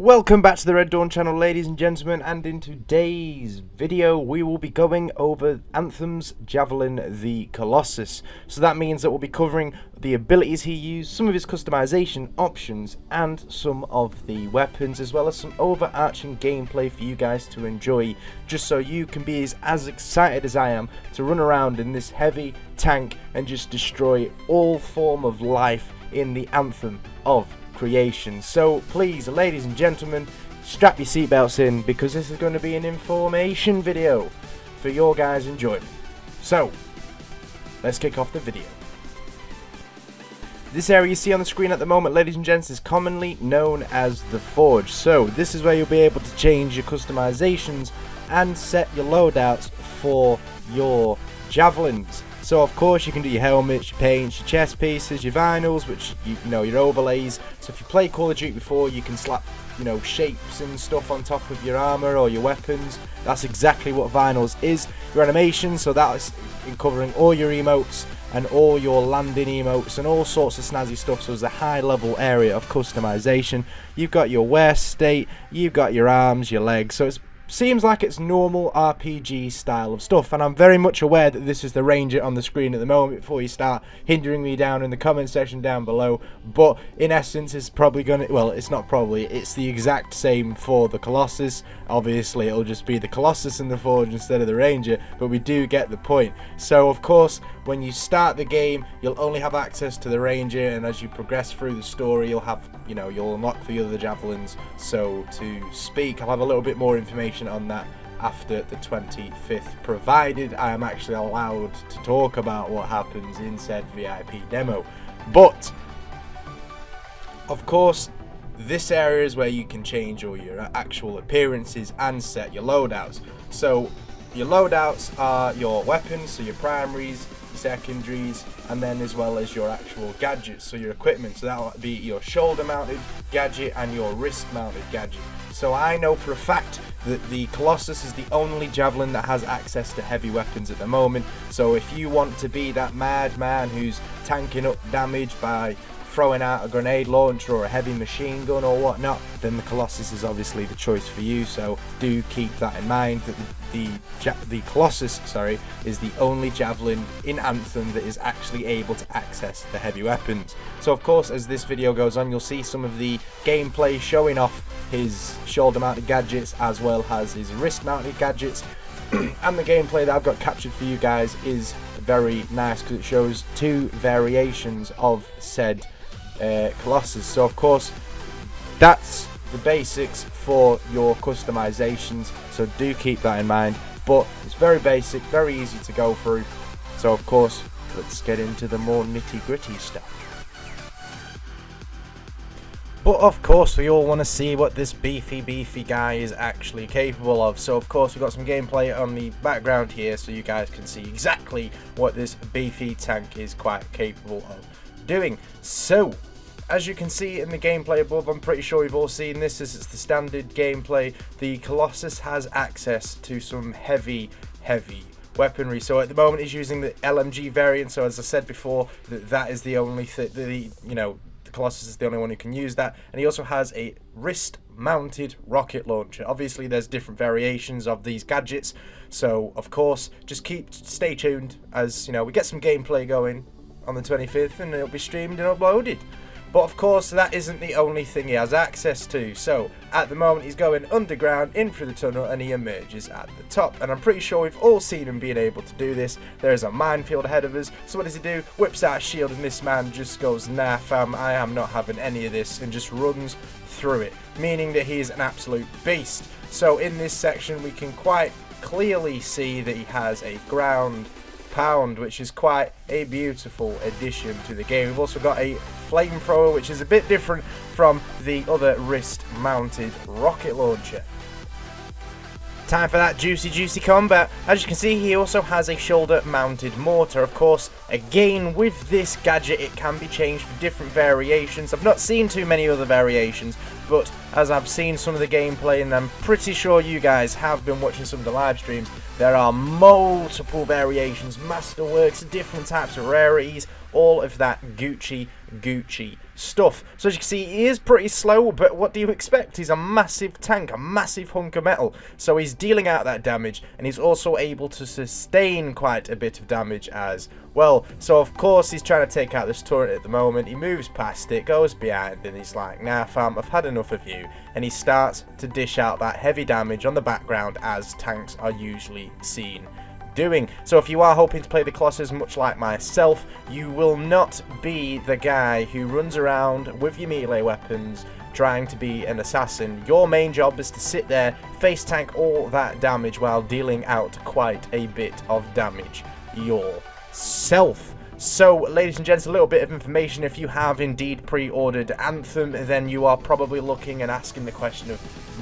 Welcome back to the Red Dawn channel, ladies and gentlemen, and in today's video we will be going over Anthem's Javelin the Colossus. So that means that we'll be covering the abilities he used, some of his customization options, and some of the weapons, as well as some overarching gameplay for you guys to enjoy, just so you can be as excited as I am to run around in this heavy tank and just destroy all form of life in the Anthem of creation. So please, ladies and gentlemen, strap your seatbelts in, because this is going to be an information video for your guys' enjoyment. So let's kick off the video. This area you see on the screen at the moment, ladies and gents, is commonly known as the Forge. So this is where you'll be able to change your customizations and set your loadouts for your javelins. So of course you can do your helmets, your paints, your chest pieces, your vinyls, which you know, your overlays. So if you play Call of Duty before, you can slap, you know, shapes and stuff on top of your armor or your weapons. That's exactly what vinyls is. Your animations, so that's in covering all your emotes and all your landing emotes and all sorts of snazzy stuff. So it's a high level area of customization. You've got your wear state, you've got your arms, your legs. So it seems like it's normal RPG style of stuff, and I'm very much aware that this is the Ranger on the screen at the moment before you start hindering me down in the comment section down below. But in essence, it's probably gonna, well, it's not probably, it's the exact same for the Colossus. Obviously it'll just be the Colossus in the Forge instead of the Ranger, but we do get the point. So of course, when you start the game, you'll only have access to the Ranger, and as you progress through the story, you'll have, you know, you'll unlock the other javelins, so to speak. I'll have a little bit more information on that after the 25th, provided I am actually allowed to talk about what happens in said VIP demo. But of course, this area is where you can change all your actual appearances and set your loadouts. So your loadouts are your weapons, so your primaries, your secondaries, and then as well as your actual gadgets, so your equipment. So that will be your shoulder mounted gadget and your wrist mounted gadget. So I know for a fact that the Colossus is the only javelin that has access to heavy weapons at the moment. So if you want to be that madman who's tanking up damage by throwing out a grenade launcher or a heavy machine gun or whatnot, then the Colossus is obviously the choice for you. So do keep that in mind, that the Colossus, sorry, is the only javelin in Anthem that is actually able to access the heavy weapons. So of course, as this video goes on, you'll see some of the gameplay showing off his shoulder mounted gadgets as well as his wrist mounted gadgets. And the gameplay that I've got captured for you guys is very nice, because it shows two variations of said Colossus. So of course, that's the basics for your customizations, so do keep that in mind. But it's very basic, very easy to go through. So of course, let's get into the more nitty-gritty stuff. But of course, we all want to see what this beefy guy is actually capable of. So of course, we've got some gameplay on the background here, so you guys can see exactly what this beefy tank is quite capable of doing. So as you can see in the gameplay above, I'm pretty sure you've all seen this. This is the standard gameplay. The Colossus has access to some heavy weaponry. So at the moment he's using the LMG variant. So as I said before, that is the only thing, you know, the Colossus is the only one who can use that. And he also has a wrist mounted rocket launcher. Obviously there's different variations of these gadgets, so of course just stay tuned, as you know, we get some gameplay going on the 25th and it'll be streamed and uploaded. But of course, that isn't the only thing he has access to. So at the moment he's going underground in through the tunnel and he emerges at the top. And I'm pretty sure we've all seen him being able to do this. There is a minefield ahead of us. So what does he do? Whips out a shield, and this man just goes, nah fam, I am not having any of this, and just runs through it. Meaning that he is an absolute beast. So in this section we can quite clearly see that he has a ground pound, which is quite a beautiful addition to the game. We've also got a flamethrower, which is a bit different from the other wrist mounted rocket launcher. Time for that juicy combat. As you can see, he also has a shoulder mounted mortar. Of course, again with this gadget it can be changed for different variations. I've not seen too many other variations, but as I've seen some of the gameplay, and I'm pretty sure you guys have been watching some of the live streams, there are multiple variations, masterworks, different types of rarities, all of that Gucci stuff. So as you can see, he is pretty slow, but what do you expect? He's a massive tank, a massive hunk of metal. So he's dealing out that damage, and he's also able to sustain quite a bit of damage as well. So of course he's trying to take out this turret at the moment. He moves past it, goes behind, and he's like, nah fam, I've had enough of you. And he starts to dish out that heavy damage on the background as tanks are usually seen doing. So if you are hoping to play the Colossus much like myself, you will not be the guy who runs around with your melee weapons trying to be an assassin. Your main job is to sit there, face tank all that damage while dealing out quite a bit of damage yourself. So, ladies and gents, a little bit of information. If you have indeed pre-ordered Anthem, then you are probably looking and asking the question of,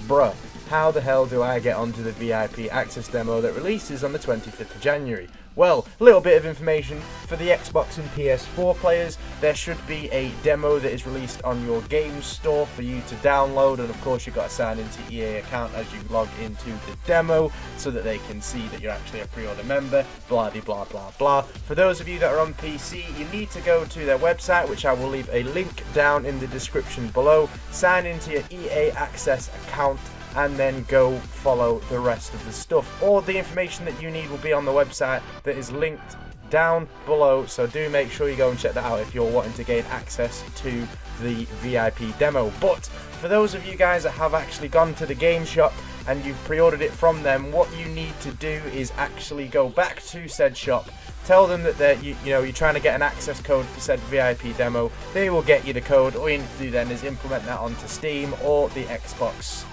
bruh, how the hell do I get onto the VIP access demo that releases on the 25th of January? Well, a little bit of information. For the Xbox and PS4 players, there should be a demo that is released on your game store for you to download, and of course you've got to sign into EA account as you log into the demo so that they can see that you're actually a pre-order member, blah blah blah blah. For those of you that are on PC, you need to go to their website, which I will leave a link down in the description below, sign into your EA access account, and then go follow the rest of the stuff. All the information that you need will be on the website that is linked down below, so do make sure you go and check that out if you're wanting to gain access to the VIP demo. But for those of you guys that have actually gone to the game shop and you've pre-ordered it from them, what you need to do is actually go back to said shop, tell them that you're trying to get an access code for said VIP demo. They will get you the code. All you need to do then is implement that onto Steam or the Xbox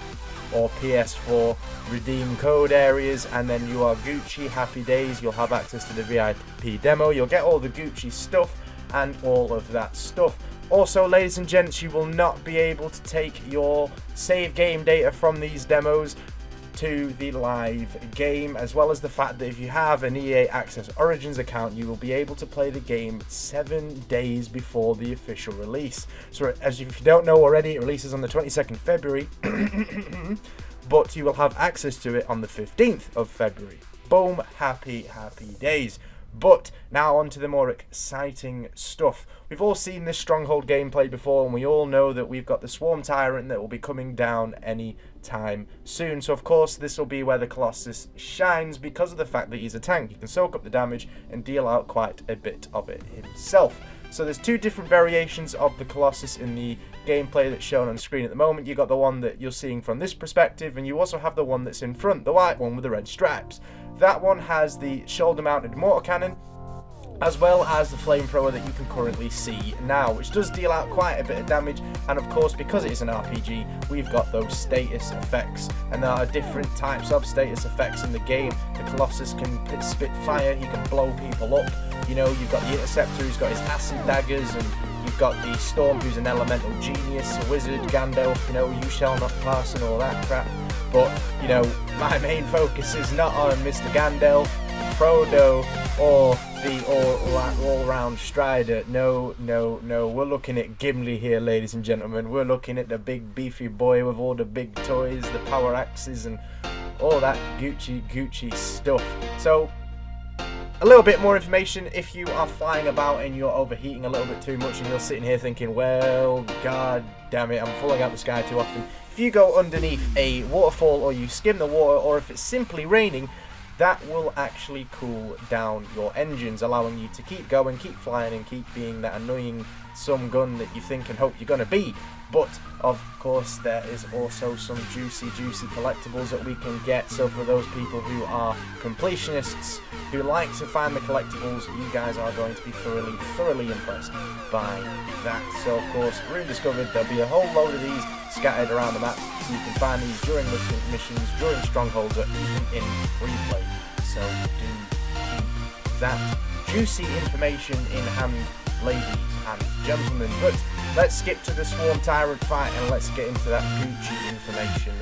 or PS4 redeem code areas, and then you are Gucci. Happy days. You'll have access to the VIP demo. You'll get all the Gucci stuff and all of that stuff. Also, ladies and gents, you will not be able to take your save game data from these demos to the live game, as well as the fact that if you have an EA Access Origins account, you will be able to play the game 7 days before the official release. So as if you don't know already, it releases on the 22nd February, but you will have access to it on the 15th of February. Boom, happy days. But now on to the more exciting stuff. We've all seen this Stronghold gameplay before, and we all know that we've got the Swarm Tyrant that will be coming down any time soon. So of course this will be where the Colossus shines because of the fact that he's a tank. He can soak up the damage and deal out quite a bit of it himself. So there's two different variations of the Colossus in the gameplay that's shown on screen at the moment. You've got the one that you're seeing from this perspective, and you also have the one that's in front, the white one with the red stripes. That one has the shoulder-mounted mortar cannon, as well as the flamethrower that you can currently see now, which does deal out quite a bit of damage. And of course, because it is an RPG, we've got those status effects, and there are different types of status effects in the game. The Colossus can spit fire, he can blow people up. You know, you've got the Interceptor who's got his acid daggers, and you've got the Storm who's an elemental genius, a wizard, Gandalf, you know, you shall not pass and all that crap. But, you know, my main focus is not on Mr. Gandalf, Frodo, or the all-round Strider. No, we're looking at Gimli here, ladies and gentlemen. We're looking at the big beefy boy with all the big toys, the power axes, and all that Gucci stuff. So, a little bit more information. If you are flying about and you're overheating a little bit too much and you're sitting here thinking, well, god damn it, I'm falling out the sky too often. If you go underneath a waterfall, or you skim the water, or if it's simply raining, that will actually cool down your engines, allowing you to keep going, keep flying, and keep being that annoying some gun that you think and hope you're going to be. But of course there is also some juicy collectibles that we can get. So for those people who are completionists, who like to find the collectibles, you guys are going to be thoroughly impressed by that. So of course, Rune Discovered, there'll be a whole load of these scattered around the map, so you can find these during missions, during strongholds, or even in replay. So do keep that juicy information in hand, ladies and gentlemen. But let's skip to the Swarm Tyrant fight and let's get into that Gucci information.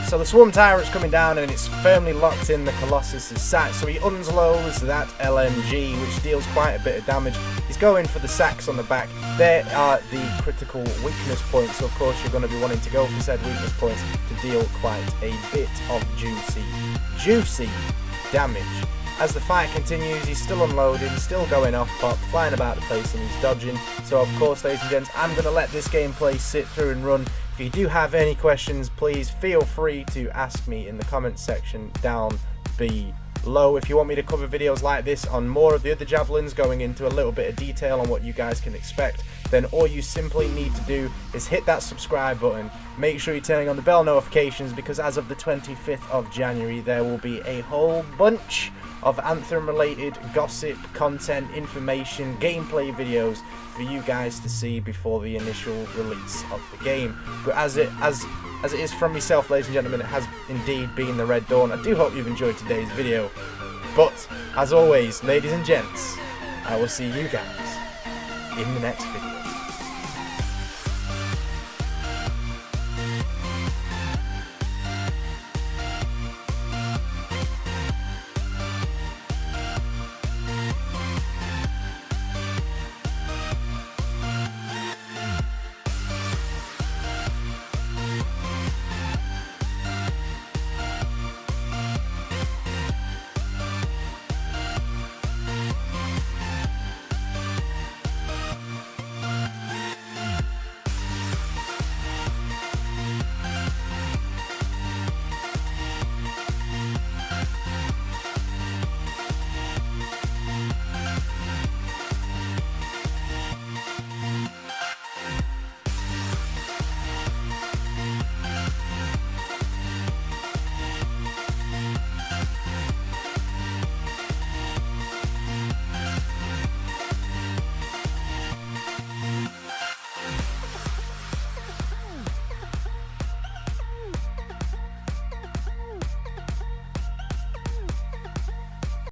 So the Swarm Tyrant's coming down and it's firmly locked in the Colossus' sight. So he unloads that LMG, which deals quite a bit of damage. He's going for the sacks on the back. There are the critical weakness points. So of course you're going to be wanting to go for said weakness points to deal quite a bit of juicy damage. as the fight continues, he's still unloading, still going off pop, flying about the place, and he's dodging. So of course, ladies and gents, I'm going to let this gameplay sit through and run. If you do have any questions, please feel free to ask me in the comments section down below. If you want me to cover videos like this on more of the other javelins, going into a little bit of detail on what you guys can expect, then all you simply need to do is hit that subscribe button. Make sure you're turning on the bell notifications, because as of the 25th of January there will be a whole bunch of Anthem related gossip, content, information, gameplay videos for you guys to see before the initial release of the game. But as it is from myself, ladies and gentlemen, it has indeed been the Red Dawn. I do hope you've enjoyed today's video, but as always, ladies and gents, I will see you guys in the next video.